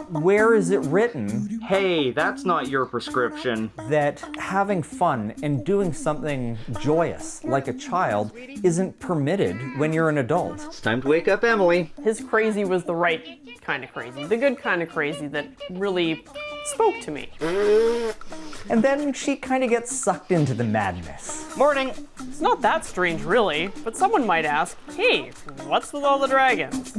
Where is it written Hey, that's not your prescription. that having fun and doing something joyous like a child isn't permitted when you're an adult? It's time to wake up, Emily. His crazy was the right kind of crazy, the good kind of crazy that really spoke to me. And then she kind of gets sucked into the madness. Morning. It's not that strange, really, but someone might ask, hey, what's with all the dragons?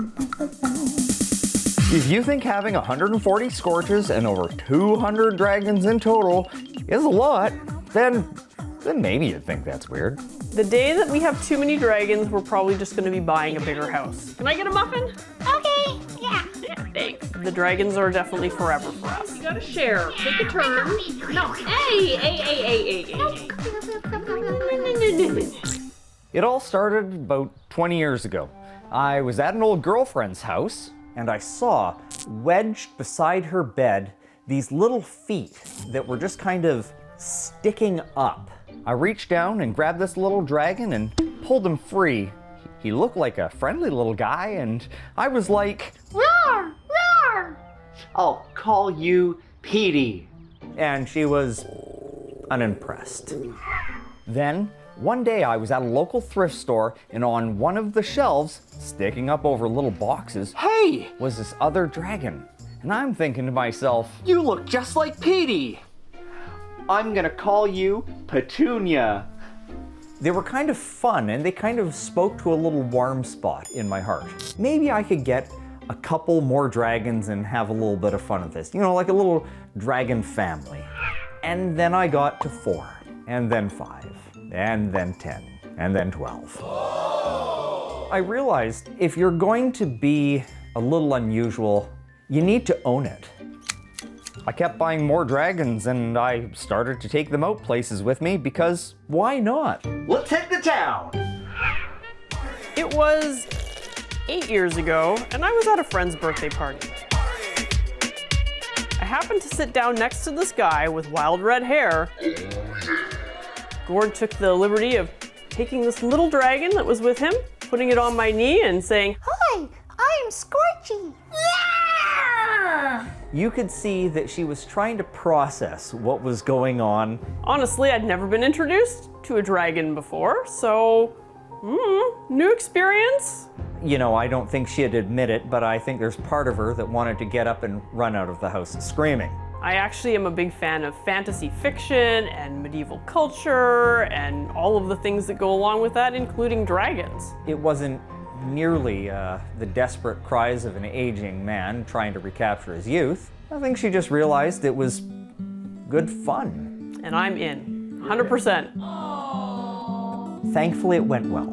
If you think having 140 scorches and over 200 dragons in total is a lot, then maybe you'd think that's weird. The day that we have too many dragons, we're probably just going to be buying a bigger house. Can I get a muffin? Okay, yeah. Thanks. The dragons are definitely forever for us. You gotta share. Take a turn. No, hey. It all started about 20 years ago. I was at an old girlfriend's house, and I saw, wedged beside her bed, these little feet that were just kind of sticking up. I reached down and grabbed this little dragon and pulled him free. He looked like a friendly little guy, and I was like, Roar! Roar! I'll call you Petey. and she was unimpressed. Then, one day I was at a local thrift store, and on one of the shelves, sticking up over little boxes, Hey, was this other dragon. And I'm thinking to myself, you look just like Petey. I'm gonna call you Petunia. they were kind of fun, and they kind of spoke to a little warm spot in my heart. Maybe I could get a couple more dragons and have a little bit of fun with this. You know, like a little dragon family. And then I got to 4, and then 5, and then 10, and then 12. I realized if you're going to be a little unusual, you need to own it. I kept buying more dragons, and I started to take them out places with me because why not? Let's head to town. It was 8 years ago, and I was at a friend's birthday party. I happened to sit down next to this guy with wild red hair. Gord took the liberty of taking this little dragon that was with him, putting it on my knee and saying, Hi, I am Scorchy. You could see that she was trying to process what was going on. honestly, I'd never been introduced to a dragon before, so, new experience. You know, I don't think she'd admit it, but I think there's part of her that wanted to get up and run out of the house screaming. I actually am a big fan of fantasy fiction and medieval culture and all of the things that go along with that, including dragons. It wasn't nearly the desperate cries of an aging man trying to recapture his youth. I think she just realized it was good fun. And I'm in, 100%. Thankfully, it went well.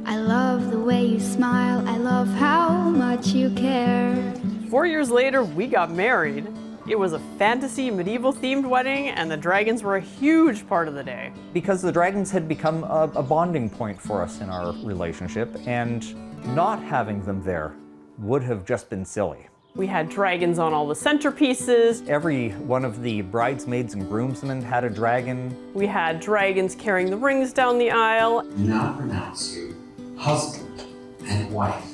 I love the way you smile. I love how much you care. 4 years later, we got married. It was a fantasy medieval themed wedding, and the dragons were a huge part of the day. Because the dragons had become a bonding point for us in our relationship, and not having them there would have just been silly. We had dragons on all the centerpieces. Every one of the bridesmaids and groomsmen had a dragon. We had dragons carrying the rings down the aisle. Do now pronounce you husband and wife.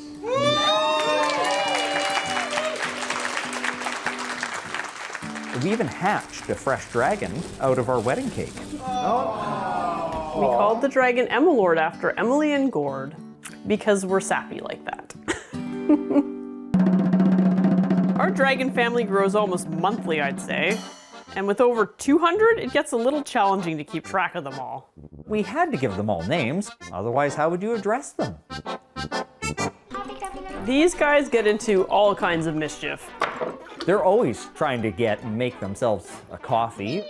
We even hatched a fresh dragon out of our wedding cake. We called the dragon Emilord after Emily and Gord because we're sappy like that. Our dragon family grows almost monthly, I'd say. And with over 200, it gets a little challenging to keep track of them all. We had to give them all names, otherwise how would you address them? These guys get into all kinds of mischief. They're always trying to get and make themselves a coffee.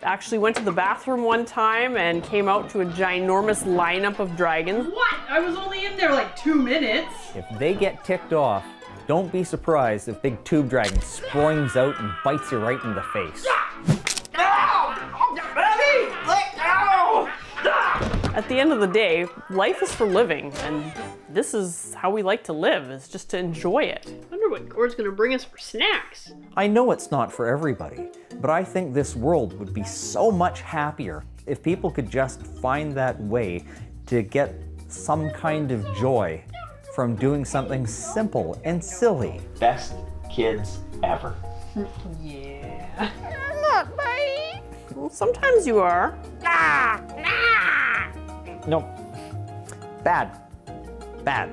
Actually went to the bathroom one time and came out to a ginormous lineup of dragons. What? I was only in there like 2 minutes. If they get ticked off, don't be surprised if Big Tube Dragon springs out and bites you right in the face. At the end of the day, life is for living, and this is how we like to live, is just to enjoy it. I wonder what Gord's gonna bring us for snacks. I know it's not for everybody, but I think this world would be so much happier if people could just find that way to get some kind of joy from doing something simple and silly. Best kids ever. Yeah. Not me. Well, sometimes you are. Nah, nah. No. Bad. Bad.